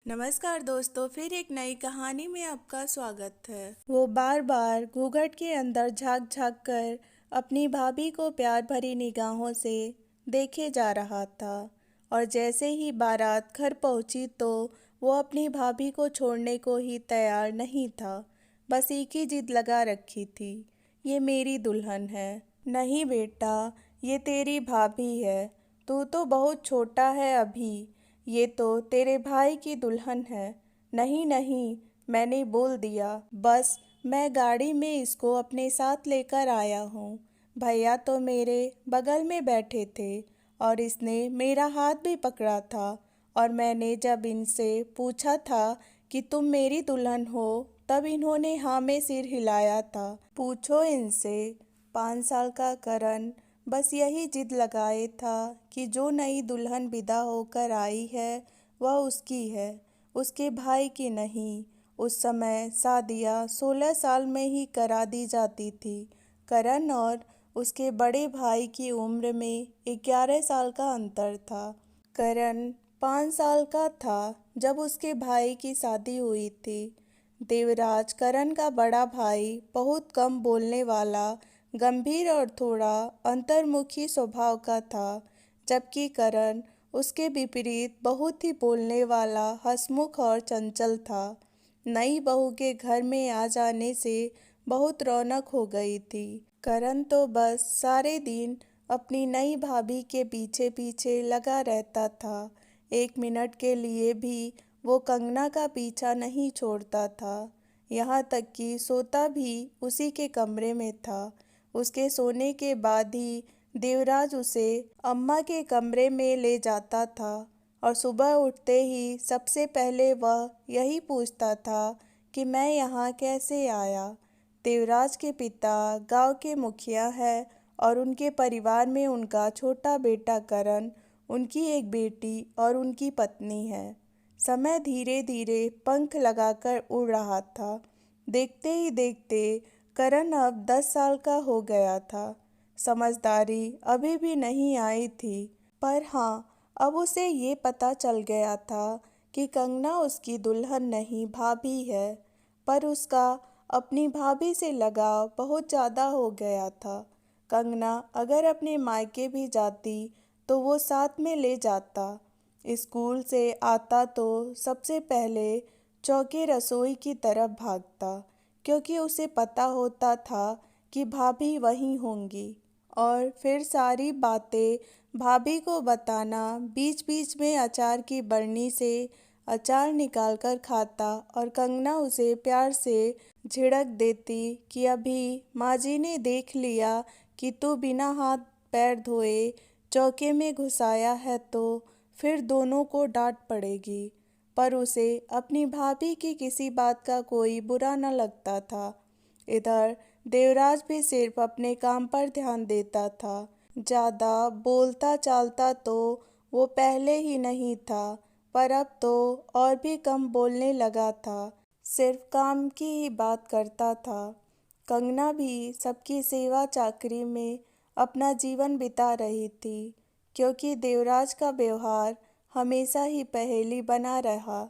नमस्कार दोस्तों, फिर एक नई कहानी में आपका स्वागत है। वो बार बार घूंघट के अंदर झांक झांक कर अपनी भाभी को प्यार भरी निगाहों से देखे जा रहा था और जैसे ही बारात घर पहुंची तो वो अपनी भाभी को छोड़ने को ही तैयार नहीं था। बस एक ही जिद लगा रखी थी, ये मेरी दुल्हन है। नहीं बेटा, ये तेरी भाभी है। तू तो बहुत छोटा है अभी। ये तो तेरे भाई की दुल्हन है। नहीं नहीं, मैंने बोल दिया। बस मैं गाड़ी में इसको अपने साथ लेकर आया हूँ। भैया तो मेरे बगल में बैठे थे और इसने मेरा हाथ भी पकड़ा था और मैंने जब इनसे पूछा था कि तुम मेरी दुल्हन हो तब इन्होंने हाँ में सिर हिलाया था। पूछो इनसे। 5 साल का करण बस यही जिद लगाए था कि जो नई दुल्हन विदा होकर आई है वह उसकी है, उसके भाई की नहीं। उस समय शादियाँ 16 साल में ही करा दी जाती थी। करण और उसके बड़े भाई की उम्र में 11 साल का अंतर था। करण 5 साल का था जब उसके भाई की शादी हुई थी। देवराज, करण का बड़ा भाई, बहुत कम बोलने वाला, गंभीर और थोड़ा अंतर्मुखी स्वभाव का था, जबकि करण उसके विपरीत बहुत ही बोलने वाला, हंसमुख और चंचल था। नई बहू के घर में आ जाने से बहुत रौनक हो गई थी। करण तो बस सारे दिन अपनी नई भाभी के पीछे पीछे लगा रहता था। 1 मिनट के लिए भी वो कंगना का पीछा नहीं छोड़ता था। यहाँ तक कि सोता भी उसी के कमरे में था। उसके सोने के बाद ही देवराज उसे अम्मा के कमरे में ले जाता था और सुबह उठते ही सबसे पहले वह यही पूछता था कि मैं यहाँ कैसे आया। देवराज के पिता गांव के मुखिया है और उनके परिवार में उनका छोटा बेटा करण, उनकी एक बेटी और उनकी पत्नी है। समय धीरे धीरे पंख लगाकर उड़ रहा था। देखते ही देखते करण अब 10 साल का हो गया था। समझदारी अभी भी नहीं आई थी, पर हाँ, अब उसे ये पता चल गया था कि कंगना उसकी दुल्हन नहीं भाभी है। पर उसका अपनी भाभी से लगाव बहुत ज़्यादा हो गया था। कंगना अगर अपने मायके भी जाती तो वो साथ में ले जाता। स्कूल से आता तो सबसे पहले चौके रसोई की तरफ भागता, क्योंकि उसे पता होता था कि भाभी वहीं होंगी। और फिर सारी बातें भाभी को बताना, बीच बीच में अचार की बरनी से अचार निकालकर खाता और कंगना उसे प्यार से झिड़क देती कि अभी माँ जी ने देख लिया कि तू बिना हाथ पैर धोए चौके में घुसाया है तो फिर दोनों को डांट पड़ेगी। पर उसे अपनी भाभी की किसी बात का कोई बुरा न लगता था। इधर देवराज भी सिर्फ अपने काम पर ध्यान देता था। ज़्यादा बोलता चालता तो वो पहले ही नहीं था, पर अब तो और भी कम बोलने लगा था। सिर्फ काम की ही बात करता था। कंगना भी सबकी सेवा चाकरी में अपना जीवन बिता रही थी, क्योंकि देवराज का व्यवहार हमेशा ही पहेली बना रहा।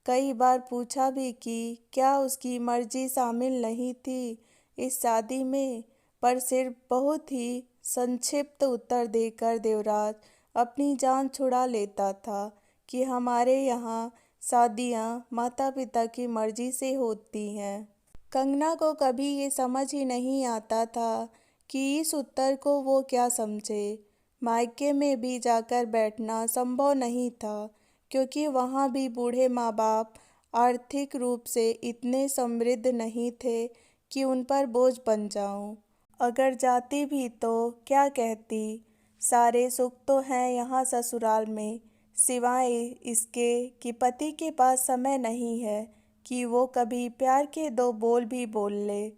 कई बार पूछा भी कि क्या उसकी मर्जी शामिल नहीं थी इस शादी में, पर सिर्फ बहुत ही संक्षिप्त उत्तर देकर देवराज अपनी जान छुड़ा लेता था कि हमारे यहाँ शादियाँ माता पिता की मर्जी से होती हैं। कंगना को कभी ये समझ ही नहीं आता था कि इस उत्तर को वो क्या समझे। मायके में भी जाकर बैठना संभव नहीं था, क्योंकि वहाँ भी बूढ़े माँ बाप आर्थिक रूप से इतने समृद्ध नहीं थे कि उन पर बोझ बन जाऊं। अगर जाती भी तो क्या कहती, सारे सुख तो हैं यहाँ ससुराल में, सिवाय इसके कि पति के पास समय नहीं है कि वो कभी प्यार के 2 बोल भी बोल ले।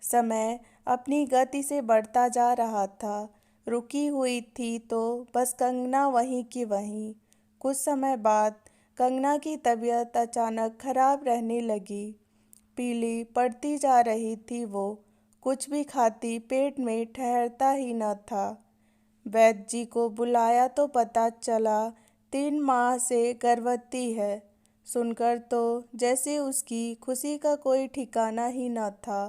समय अपनी गति से बढ़ता जा रहा था। रुकी हुई थी तो बस कंगना वहीं की वहीं। कुछ समय बाद कंगना की तबीयत अचानक खराब रहने लगी। पीली पड़ती जा रही थी वो। कुछ भी खाती पेट में ठहरता ही न था। वैद्य जी को बुलाया तो पता चला 3 माह से गर्भवती है। सुनकर तो जैसे उसकी खुशी का कोई ठिकाना ही न था।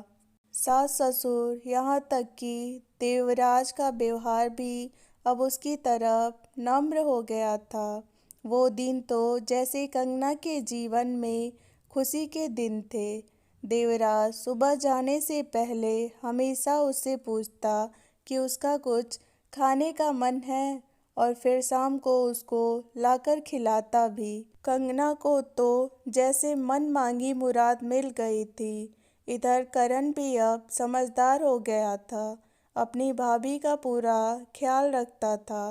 सास ससुर यहाँ तक कि देवराज का व्यवहार भी अब उसकी तरफ नम्र हो गया था। वो दिन तो जैसे कंगना के जीवन में खुशी के दिन थे। देवराज सुबह जाने से पहले हमेशा उससे पूछता कि उसका कुछ खाने का मन है और फिर शाम को उसको लाकर खिलाता भी। कंगना को तो जैसे मन मांगी मुराद मिल गई थी। इधर करण भी अब समझदार हो गया था, अपनी भाभी का पूरा ख्याल रखता था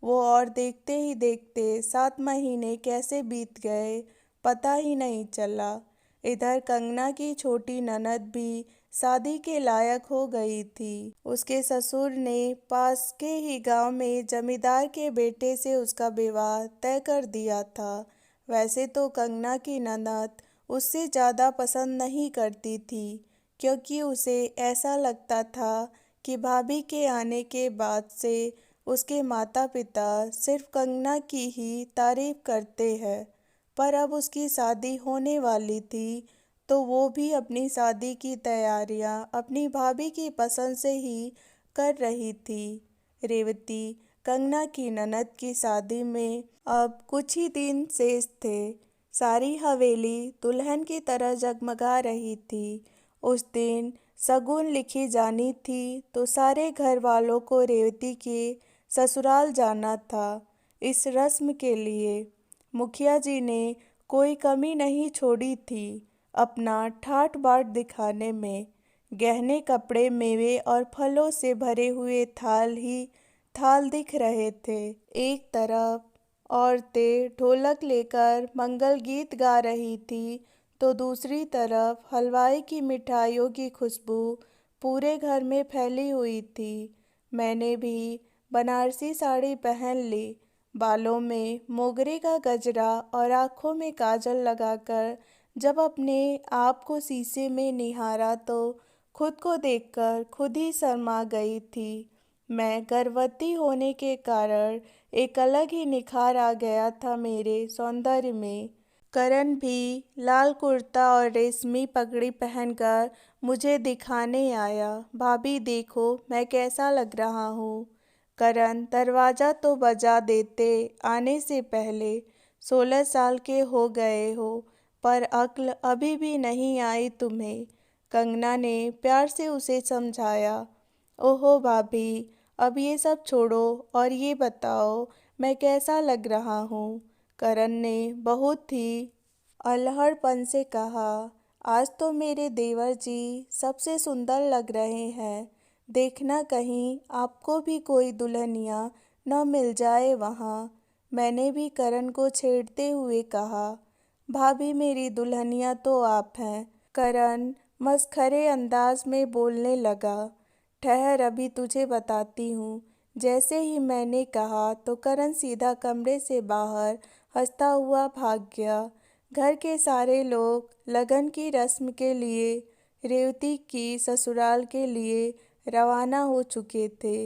वो। और देखते ही देखते 7 महीने कैसे बीत गए पता ही नहीं चला। इधर कंगना की छोटी ननद भी शादी के लायक हो गई थी। उसके ससुर ने पास के ही गांव में जमींदार के बेटे से उसका विवाह तय कर दिया था। वैसे तो कंगना की ननद उससे ज़्यादा पसंद नहीं करती थी, क्योंकि उसे ऐसा लगता था कि भाभी के आने के बाद से उसके माता पिता सिर्फ कंगना की ही तारीफ करते हैं। पर अब उसकी शादी होने वाली थी तो वो भी अपनी शादी की तैयारियां अपनी भाभी की पसंद से ही कर रही थी। रेवती कंगना की ननद की शादी में अब कुछ ही दिन शेष थे। सारी हवेली दुल्हन की तरह जगमगा रही थी। उस दिन शगुन लिखी जानी थी तो सारे घर वालों को रेवती के ससुराल जाना था। इस रस्म के लिए मुखिया जी ने कोई कमी नहीं छोड़ी थी अपना ठाठ बाट दिखाने में। गहने कपड़े मेवे और फलों से भरे हुए थाल ही थाल दिख रहे थे। एक तरफ औरतें ढोलक लेकर मंगल गीत गा रही थी तो दूसरी तरफ हलवाई की मिठाइयों की खुशबू पूरे घर में फैली हुई थी। मैंने भी बनारसी साड़ी पहन ली, बालों में मोगरे का गजरा और आँखों में काजल लगाकर जब अपने आप को शीशे में निहारा तो खुद को देखकर खुद ही शर्मा गई थी। मैं गर्भवती होने के कारण एक अलग ही निखार आ गया था मेरे सौंदर्य में। करण भी लाल कुर्ता और रेशमी पगड़ी पहनकर मुझे दिखाने आया, भाभी देखो मैं कैसा लग रहा हूँ। करण दरवाज़ा तो बजा देते आने से पहले 16 साल के हो गए हो, पर अक्ल अभी भी नहीं आई तुम्हें, कंगना ने प्यार से उसे समझाया। ओहो भाभी, अब ये सब छोड़ो और ये बताओ मैं कैसा लग रहा हूँ। करण ने बहुत ही अल्हड़पन से कहा, आज तो मेरे देवर जी सबसे सुंदर लग रहे हैं। देखना कहीं आपको भी कोई दुल्हनिया न मिल जाए वहाँ। मैंने भी करण को छेड़ते हुए कहा, भाभी मेरी दुल्हनिया तो आप हैं। करण मस्खरे अंदाज में बोलने लगा, ठहर अभी तुझे बताती हूँ। जैसे ही मैंने कहा तो करण सीधा कमरे से बाहर हंसता हुआ भाग गया। घर के सारे लोग लगन की रस्म के लिए रेवती की ससुराल के लिए रवाना हो चुके थे।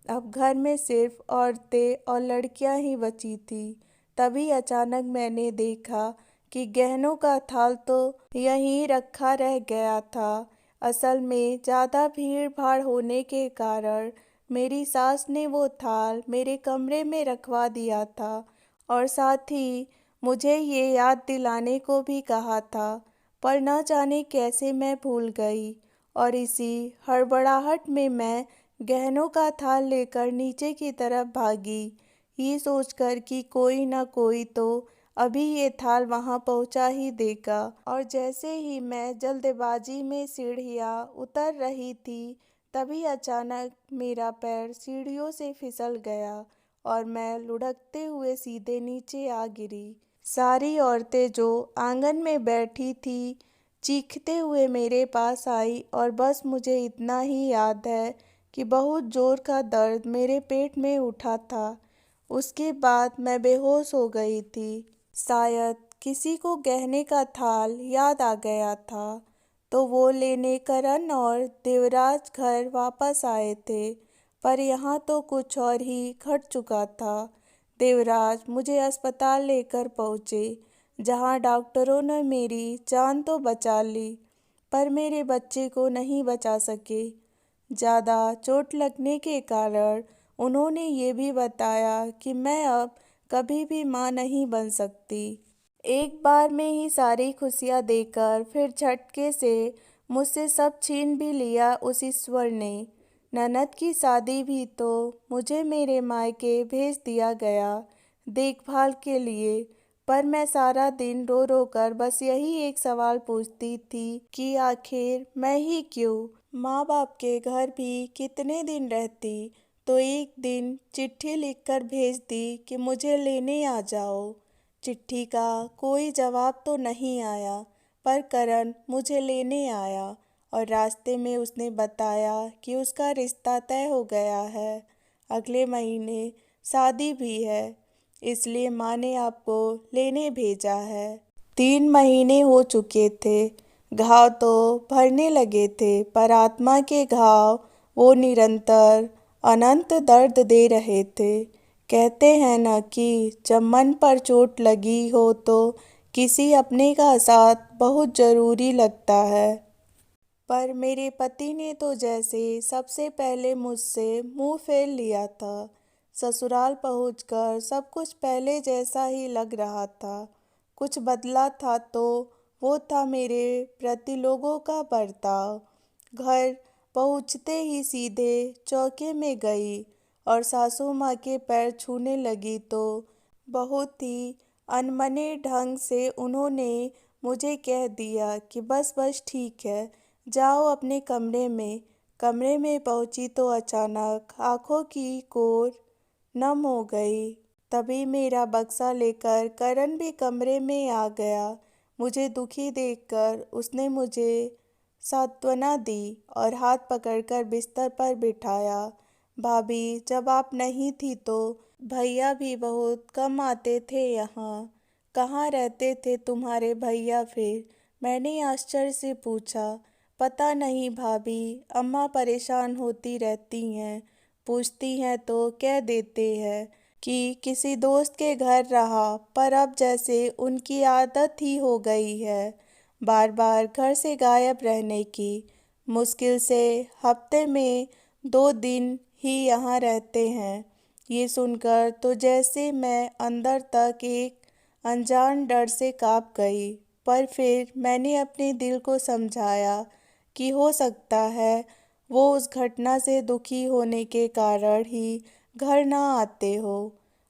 अब घर में सिर्फ औरतें और लड़कियां ही बची थी। तभी अचानक मैंने देखा कि गहनों का थाल तो यहीं रखा रह गया था। असल में ज़्यादा भीड़ भाड़ होने के कारण मेरी सास ने वो थाल मेरे कमरे में रखवा दिया था और साथ ही मुझे ये याद दिलाने को भी कहा था, पर न जाने कैसे मैं भूल गई। और इसी हड़बड़ाहट में मैं गहनों का थाल लेकर नीचे की तरफ भागी, ये सोचकर कि कोई न कोई तो अभी ये थाल वहाँ पहुँचा ही देगा। और जैसे ही मैं जल्दबाजी में सीढ़ियाँ उतर रही थी तभी अचानक मेरा पैर सीढ़ियों से फिसल गया और मैं लुढ़कते हुए सीधे नीचे आ गिरी। सारी औरतें जो आंगन में बैठी थी चीखते हुए मेरे पास आई और बस मुझे इतना ही याद है कि बहुत जोर का दर्द मेरे पेट में उठा था। उसके बाद मैं बेहोश हो गई थी। शायद किसी को गहने का थाल याद आ गया था तो वो लेने करण और देवराज घर वापस आए थे, पर यहाँ तो कुछ और ही घट चुका था। देवराज मुझे अस्पताल लेकर पहुँचे, जहाँ डॉक्टरों ने मेरी जान तो बचा ली, पर मेरे बच्चे को नहीं बचा सके। ज़्यादा चोट लगने के कारण उन्होंने ये भी बताया कि मैं अब कभी भी माँ नहीं बन सकती। एक बार में ही सारी खुशियाँ देकर फिर झटके से मुझसे सब छीन भी लिया उस ईश्वर ने। ननद की शादी भी तो मुझे मेरे मायके भेज दिया गया देखभाल के लिए, पर मैं सारा दिन रो रो कर बस यही एक सवाल पूछती थी कि आखिर मैं ही क्यों। माँ बाप के घर भी कितने दिन रहती, तो एक दिन चिट्ठी लिखकर भेज दी कि मुझे लेने आ जाओ। चिट्ठी का कोई जवाब तो नहीं आया, पर करण मुझे लेने आया और रास्ते में उसने बताया कि उसका रिश्ता तय हो गया है, अगले महीने शादी भी है, इसलिए माँ ने आपको लेने भेजा है। 3 महीने हो चुके थे, घाव तो भरने लगे थे, पर आत्मा के घाव वो निरंतर अनंत दर्द दे रहे थे। कहते हैं न कि जब मन पर चोट लगी हो तो किसी अपने का साथ बहुत ज़रूरी लगता है। पर मेरे पति ने तो जैसे सबसे पहले मुझसे मुंह फेर लिया था। ससुराल पहुंचकर सब कुछ पहले जैसा ही लग रहा था। कुछ बदला था तो वो था मेरे प्रति लोगों का बर्ताव। घर पहुंचते ही सीधे चौके में गई और सासू माँ के पैर छूने लगी तो बहुत ही अनमने ढंग से उन्होंने मुझे कह दिया कि बस बस ठीक है, जाओ अपने कमरे में। कमरे में पहुंची तो अचानक आंखों की कोर नम हो गई। तभी मेरा बक्सा लेकर करण भी कमरे में आ गया। मुझे दुखी देखकर उसने मुझे सांत्वना दी और हाथ पकड़कर बिस्तर पर बिठाया। भाभी, जब आप नहीं थी तो भैया भी बहुत कम आते थे यहाँ। कहाँ रहते थे तुम्हारे भैया फिर? मैंने आश्चर्य से पूछा। पता नहीं भाभी, अम्मा परेशान होती रहती हैं, पूछती हैं तो कह देते हैं कि किसी दोस्त के घर रहा, पर अब जैसे उनकी आदत ही हो गई है बार बार घर से गायब रहने की। मुश्किल से हफ्ते में 2 दिन ही यहाँ रहते हैं। ये सुनकर तो जैसे मैं अंदर तक एक अनजान डर से कांप गई, पर फिर मैंने अपने दिल को समझाया कि हो सकता है वो उस घटना से दुखी होने के कारण ही घर ना आते हो।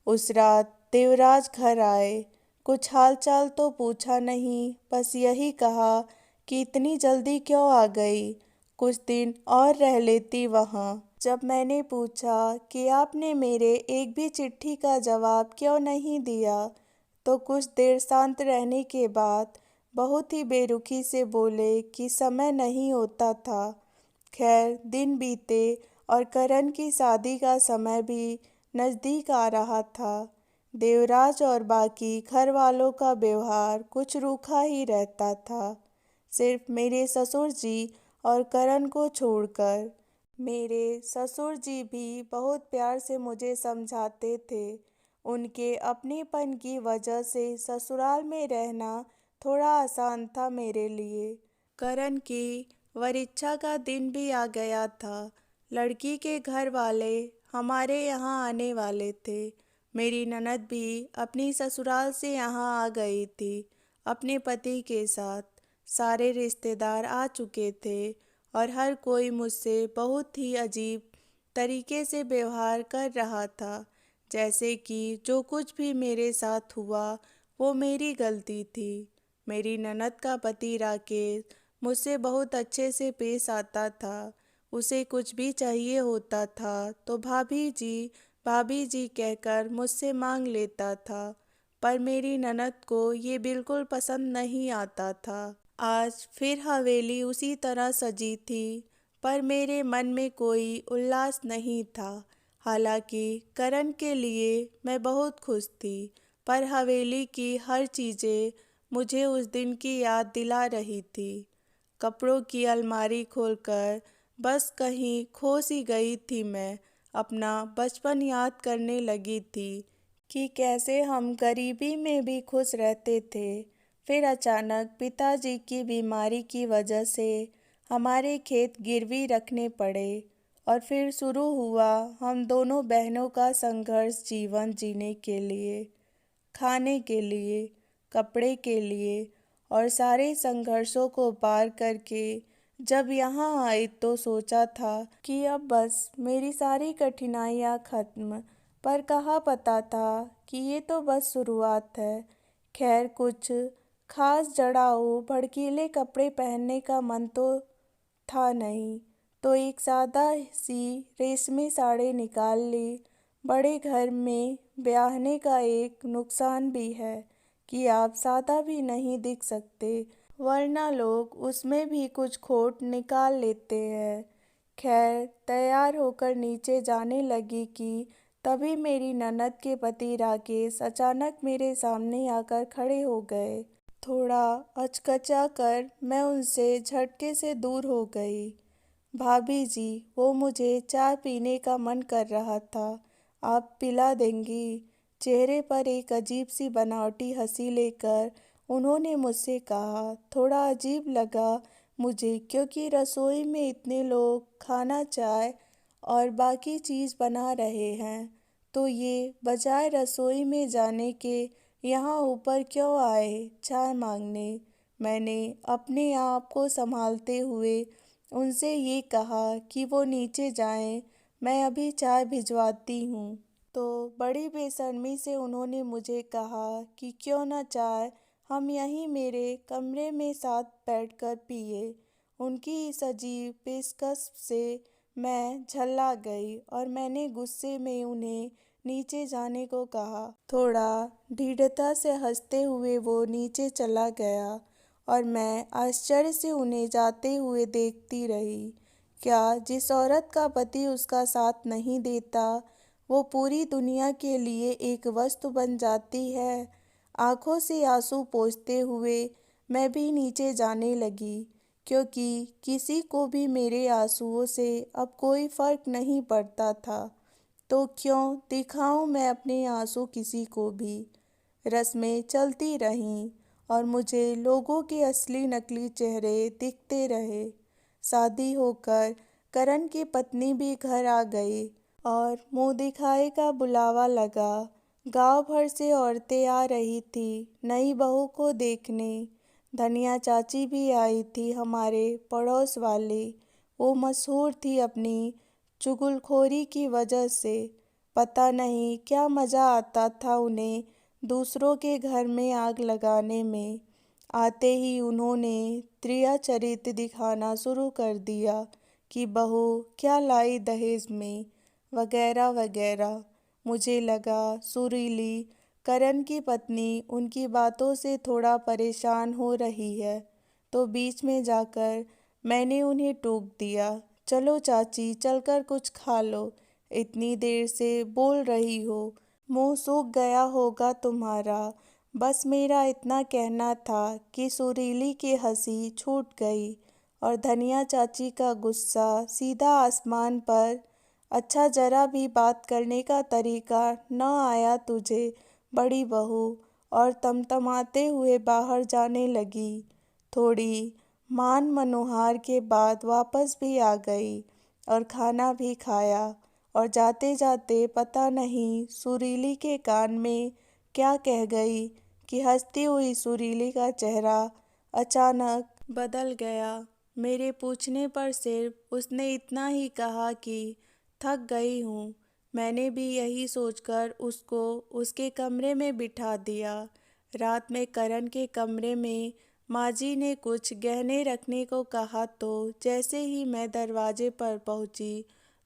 उस रात देवराज घर आए। कुछ हालचाल तो पूछा नहीं, बस यही कहा कि इतनी जल्दी क्यों आ गई, कुछ दिन और रह लेती वहाँ। जब मैंने पूछा कि आपने मेरे एक भी चिट्ठी का जवाब क्यों नहीं दिया, तो कुछ देर शांत रहने के बाद बहुत ही बेरुखी से बोले कि समय नहीं होता था। खैर, दिन बीते और करण की शादी का समय भी नज़दीक आ रहा था। देवराज और बाकी घर वालों का व्यवहार कुछ रूखा ही रहता था, सिर्फ मेरे ससुर जी और करण को छोड़कर। मेरे ससुर जी भी बहुत प्यार से मुझे समझाते थे। उनके अपनेपन की वजह से ससुराल में रहना थोड़ा आसान था मेरे लिए। करण की वरीक्षा का दिन भी आ गया था। लड़की के घर वाले हमारे यहाँ आने वाले थे। मेरी ननद भी अपनी ससुराल से यहाँ आ गई थी अपने पति के साथ। सारे रिश्तेदार आ चुके थे और हर कोई मुझसे बहुत ही अजीब तरीके से व्यवहार कर रहा था, जैसे कि जो कुछ भी मेरे साथ हुआ वो मेरी गलती थी। मेरी ननद का पति राकेश मुझसे बहुत अच्छे से पेश आता था। उसे कुछ भी चाहिए होता था तो भाभी जी कहकर मुझसे मांग लेता था, पर मेरी ननद को ये बिल्कुल पसंद नहीं आता था। आज फिर हवेली उसी तरह सजी थी, पर मेरे मन में कोई उल्लास नहीं था। हालांकि करण के लिए मैं बहुत खुश थी, पर हवेली की हर चीज़ें मुझे उस दिन की याद दिला रही थी। कपड़ों की अलमारी खोलकर बस कहीं खो सी गई थी मैं, अपना बचपन याद करने लगी थी कि कैसे हम गरीबी में भी खुश रहते थे। फिर अचानक पिताजी की बीमारी की वजह से हमारे खेत गिरवी रखने पड़े और फिर शुरू हुआ हम दोनों बहनों का संघर्ष जीवन जीने के लिए, खाने के लिए, कपड़े के लिए और सारे संघर्षों को पार करके जब यहाँ आई तो सोचा था कि अब बस मेरी सारी कठिनाइयाँ खत्म, पर कहाँ पता था कि ये तो बस शुरुआत है। खैर कुछ खास जड़ाऊ भड़कीले कपड़े पहनने का मन तो था नहीं, तो एक सादा सी रेशमी साड़ी निकाल ली। बड़े घर में ब्याहने का एक नुकसान भी है कि आप सादा भी नहीं दिख सकते, वरना लोग उसमें भी कुछ खोट निकाल लेते हैं। खैर तैयार होकर नीचे जाने लगी कि तभी मेरी ननद के पति राकेश अचानक मेरे सामने आकर खड़े हो गए। थोड़ा अचकचा कर मैं उनसे झटके से दूर हो गई। भाभी जी, वो मुझे चाय पीने का मन कर रहा था, आप पिला देंगी? चेहरे पर एक अजीब सी बनावटी हंसी लेकर उन्होंने मुझसे कहा। थोड़ा अजीब लगा मुझे, क्योंकि रसोई में इतने लोग खाना, चाय और बाकी चीज़ बना रहे हैं, तो ये बजाय रसोई में जाने के यहाँ ऊपर क्यों आए चाय मांगने। मैंने अपने आप को संभालते हुए उनसे ये कहा कि वो नीचे जाएं, मैं अभी चाय भिजवाती हूँ। तो बड़ी बेशर्मी से उन्होंने मुझे कहा कि क्यों ना चाय हम यहीं मेरे कमरे में साथ बैठकर पिए। उनकी इस अजीब पेशकश से मैं झल्ला गई और मैंने गुस्से में उन्हें नीचे जाने को कहा। थोड़ा ढीठता से हंसते हुए वो नीचे चला गया और मैं आश्चर्य से उन्हें जाते हुए देखती रही। क्या जिस औरत का पति उसका साथ नहीं देता, वो पूरी दुनिया के लिए एक वस्तु बन जाती है? आंखों से आंसू पोंछते हुए मैं भी नीचे जाने लगी, क्योंकि किसी को भी मेरे आंसुओं से अब कोई फर्क नहीं पड़ता था। तो क्यों दिखाऊं मैं अपने आंसू किसी को भी। रस्में चलती रहीं और मुझे लोगों के असली नकली चेहरे दिखते रहे। शादी होकर करण की पत्नी भी घर आ गई और मुंह दिखाए का बुलावा लगा। गांव भर से औरतें आ रही थी नई बहू को देखने। धनिया चाची भी आई थी, हमारे पड़ोस वाली। वो मशहूर थी अपनी चुगलखोरी की वजह से। पता नहीं क्या मज़ा आता था उन्हें दूसरों के घर में आग लगाने में। आते ही उन्होंने त्रिया चरित्र दिखाना शुरू कर दिया कि बहू क्या लाई दहेज में, वगैरह वगैरह। मुझे लगा सुरीली करण की पत्नी उनकी बातों से थोड़ा परेशान हो रही है, तो बीच में जाकर मैंने उन्हें टोक दिया, चलो चाची चलकर कुछ खा लो, इतनी देर से बोल रही हो, मुंह सूख गया होगा तुम्हारा। बस मेरा इतना कहना था कि सुरीली की हंसी छूट गई और धनिया चाची का गुस्सा सीधा आसमान पर। अच्छा जरा भी बात करने का तरीका न आया तुझे बड़ी बहू, और तमतमाते हुए बाहर जाने लगी। थोड़ी मान मनोहार के बाद वापस भी आ गई और खाना भी खाया, और जाते जाते पता नहीं सुरीली के कान में क्या कह गई कि हंसती हुई सुरीली का चेहरा अचानक बदल गया। मेरे पूछने पर सिर्फ उसने इतना ही कहा कि थक गई हूँ। मैंने भी यही सोचकर उसको उसके कमरे में बिठा दिया। रात में करण के कमरे में माँ जी ने कुछ गहने रखने को कहा, तो जैसे ही मैं दरवाजे पर पहुंची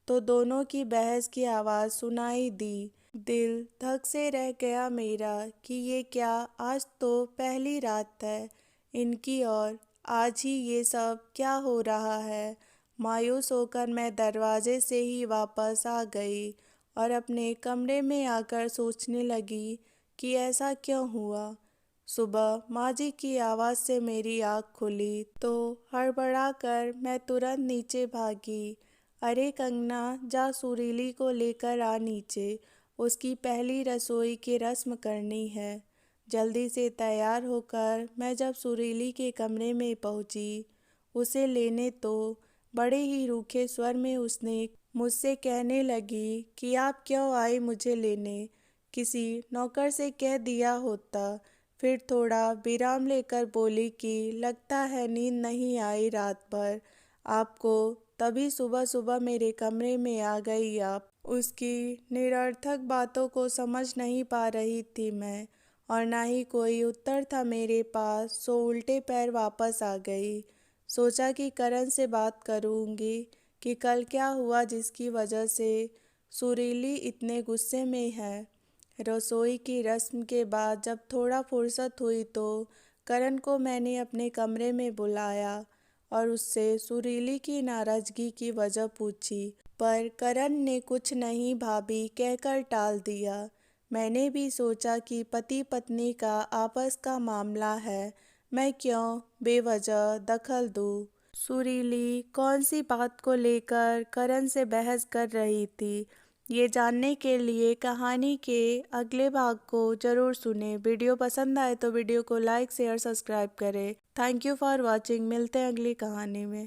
तो दोनों की बहस की आवाज़ सुनाई दी। दिल धक से रह गया मेरा कि ये क्या, आज तो पहली रात है इनकी और आज ही ये सब क्या हो रहा है। मायूस होकर मैं दरवाजे से ही वापस आ गई और अपने कमरे में आकर सोचने लगी कि ऐसा क्यों हुआ। सुबह माँ जी की आवाज़ से मेरी आँख खुली तो हड़बड़ाकर मैं तुरंत नीचे भागी। अरे कंगना, जा सुरीली को लेकर आ नीचे, उसकी पहली रसोई की रस्म करनी है। जल्दी से तैयार होकर मैं जब सुरीली के कमरे में पहुंची उसे लेने तो बड़े ही रूखे स्वर में उसने मुझसे कहने लगी कि आप क्यों आए मुझे लेने, किसी नौकर से कह दिया होता। फिर थोड़ा विराम लेकर बोली कि लगता है नींद नहीं आई रात भर आपको, तभी सुबह सुबह मेरे कमरे में आ गई आप। उसकी निरर्थक बातों को समझ नहीं पा रही थी मैं, और ना ही कोई उत्तर था मेरे पास, सो उल्टे पैर वापस आ गई। सोचा कि करण से बात करूंगी कि कल क्या हुआ जिसकी वजह से सुरीली इतने गुस्से में है। रसोई की रस्म के बाद जब थोड़ा फुर्सत हुई तो करण को मैंने अपने कमरे में बुलाया और उससे सुरीली की नाराज़गी की वजह पूछी, पर करण ने कुछ नहीं भाभी कहकर टाल दिया। मैंने भी सोचा कि पति पत्नी का आपस का मामला है, मैं क्यों बेवजह दखल दूँ। सुरीली कौन सी बात को लेकर करण से बहस कर रही थी, ये जानने के लिए कहानी के अगले भाग को ज़रूर सुने। वीडियो पसंद आए तो वीडियो को लाइक शेयर सब्सक्राइब करें। Thank you for watching. मिलते हैं अगली कहानी में।